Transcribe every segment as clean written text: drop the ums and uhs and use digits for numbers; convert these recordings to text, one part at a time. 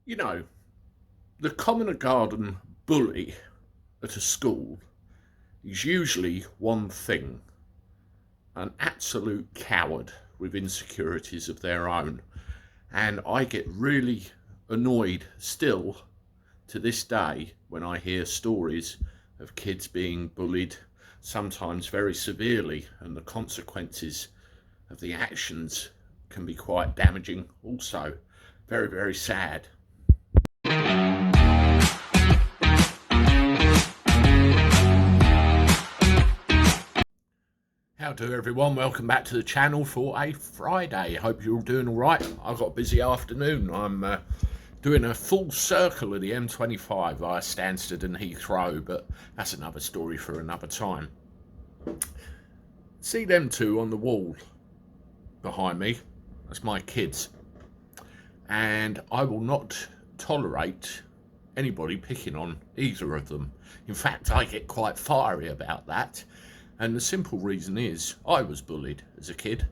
You know, the common garden bully at a school is usually one thing: an absolute coward with insecurities of their own. And I get really annoyed still to this day when I hear stories of kids being bullied, sometimes very severely, and the consequences of the actions can be quite damaging, also. Very, very sad. How do everyone? Welcome back to the channel for a Friday. Hope you're all doing all right. I've got a busy afternoon. I'm doing a full circle of the M25 via Stansted and Heathrow, but that's another story for another time. See them two on the wall behind me? That's my kids. And I will not tolerate anybody picking on either of them. In fact, I get quite fiery about that. And the simple reason is I was bullied as a kid,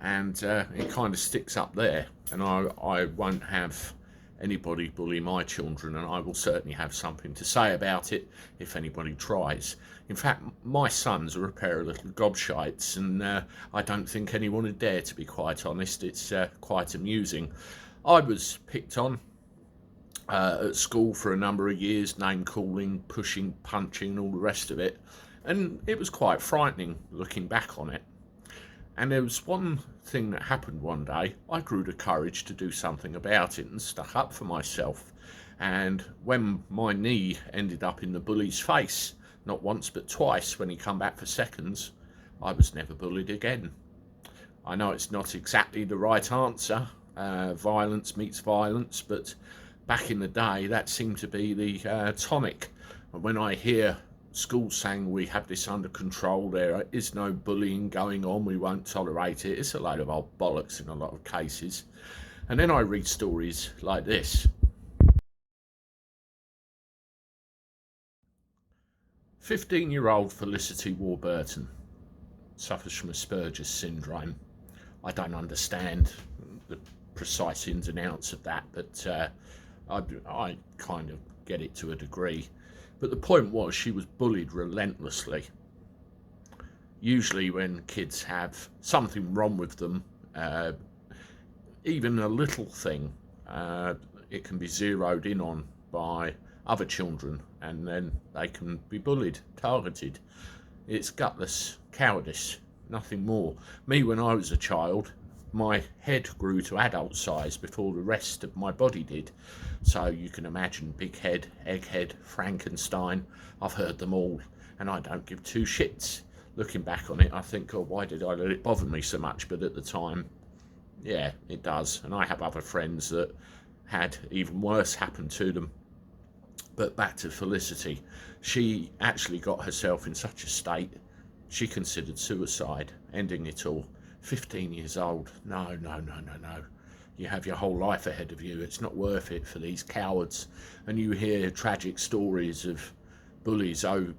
and it kind of sticks up there. And I won't have anybody bully my children, and I will certainly have something to say about it if anybody tries. In fact, my sons are a pair of little gobshites, and I don't think anyone would dare, to be quite honest. It's quite amusing. I was picked on at school for a number of years, name calling, pushing, punching, and all the rest of it. And it was quite frightening looking back on it. And there was one thing that happened one day. I grew the courage to do something about it and stuck up for myself. And when my knee ended up in the bully's face, not once but twice when he come back for seconds, I was never bullied again. I know it's not exactly the right answer. Violence meets violence, but back in the day that seemed to be the tonic. And when I hear schools saying we have this under control, there is no bullying going on, we won't tolerate it, it's a load of old bollocks in a lot of cases. And then I read stories like this. 15-year-old Felicity Warburton suffers from Asperger's syndrome. I don't understand the precise ins and outs of that, but I kind of get it to a degree. But the point was, she was bullied relentlessly. Usually when kids have something wrong with them, even a little thing, it can be zeroed in on by other children, and then they can be bullied, targeted. It's gutless cowardice, nothing more. Me, when I was a child, my head grew to adult size before the rest of my body did. So you can imagine big head, egghead, Frankenstein. I've heard them all, and I don't give two shits. Looking back on it, I think, oh, why did I let it bother me so much? But at the time, yeah, it does. And I have other friends that had even worse happen to them. But back to Felicity. She actually got herself in such a state, she considered suicide, ending it all. 15 years old. No. You have your whole life ahead of you. It's not worth it for these cowards. And you hear tragic stories of bullies over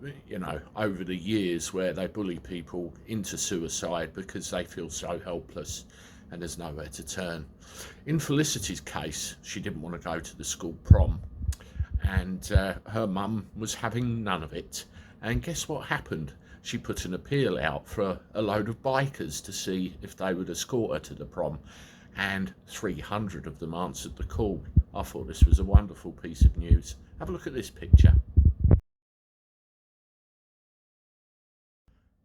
the years where they bully people into suicide because they feel so helpless and there's nowhere to turn. In Felicity's case, she didn't want to go to the school prom, and her mum was having none of it. And guess what happened? She put an appeal out for a load of bikers to see if they would escort her to the prom, and 300 of them answered the call. I thought this was a wonderful piece of news. Have a look at this picture.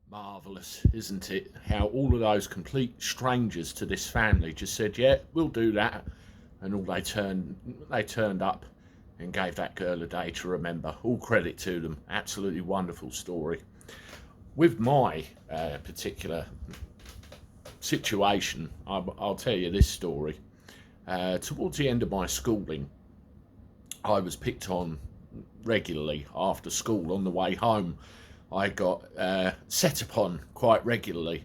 Marvellous, isn't it? How all of those complete strangers to this family just said, yeah, we'll do that. And all they turned up and gave that girl a day to remember. All credit to them. Absolutely wonderful story. With my particular situation, I'll tell you this story. Towards the end of my schooling, I was picked on regularly after school on the way home. I got set upon quite regularly,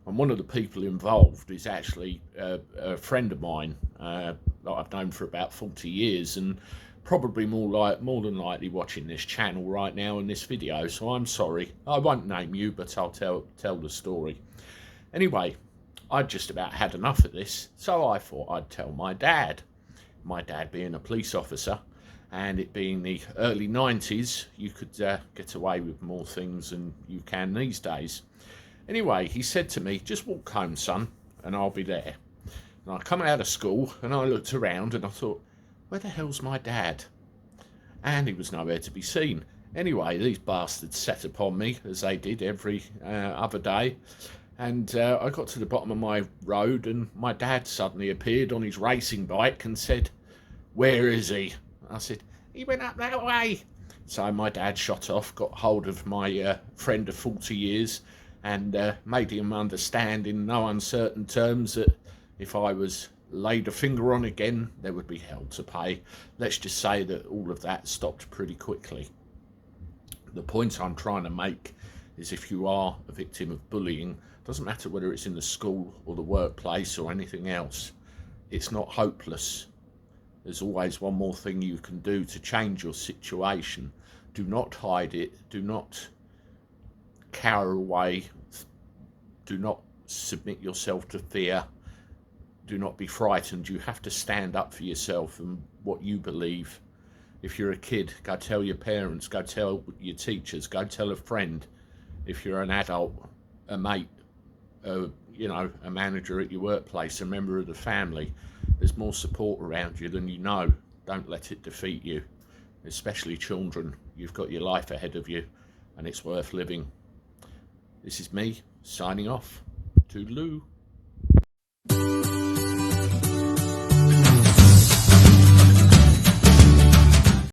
and one of the people involved is actually a friend of mine that I've known for about 40 years, and probably more than likely watching this channel right now in this video. So I'm sorry, I won't name you, but I'll tell the story. Anyway, I'd just about had enough of this, so I thought I'd tell my dad. my dad being a police officer, and it being the early 90s, you could get away with more things than you can these days. Anyway, he said to me, just walk home, son, and I'll be there. And I come out of school and I looked around and I thought, where the hell's my dad? And he was nowhere to be seen. Anyway, these bastards set upon me, as they did every other day. And I got to the bottom of my road and my dad suddenly appeared on his racing bike and said, where is he? I said, he went up that way. So my dad shot off, got hold of my friend of 40 years and made him understand in no uncertain terms that if I was laid a finger on again, there would be hell to pay. Let's just say that all of that stopped pretty quickly. The point I'm trying to make is if you are a victim of bullying, doesn't matter whether it's in the school or the workplace or anything else, it's not hopeless. There's always one more thing you can do to change your situation. Do not hide it. Do not cower away. Do not submit yourself to fear. Do not be frightened. You have to stand up for yourself and what you believe. If you're a kid, go tell your parents, go tell your teachers, go tell a friend. If you're an adult, a mate, a manager at your workplace, a member of the family, there's more support around you than you know. Don't let it defeat you, especially children. You've got your life ahead of you and it's worth living. This is me signing off. Toodaloo.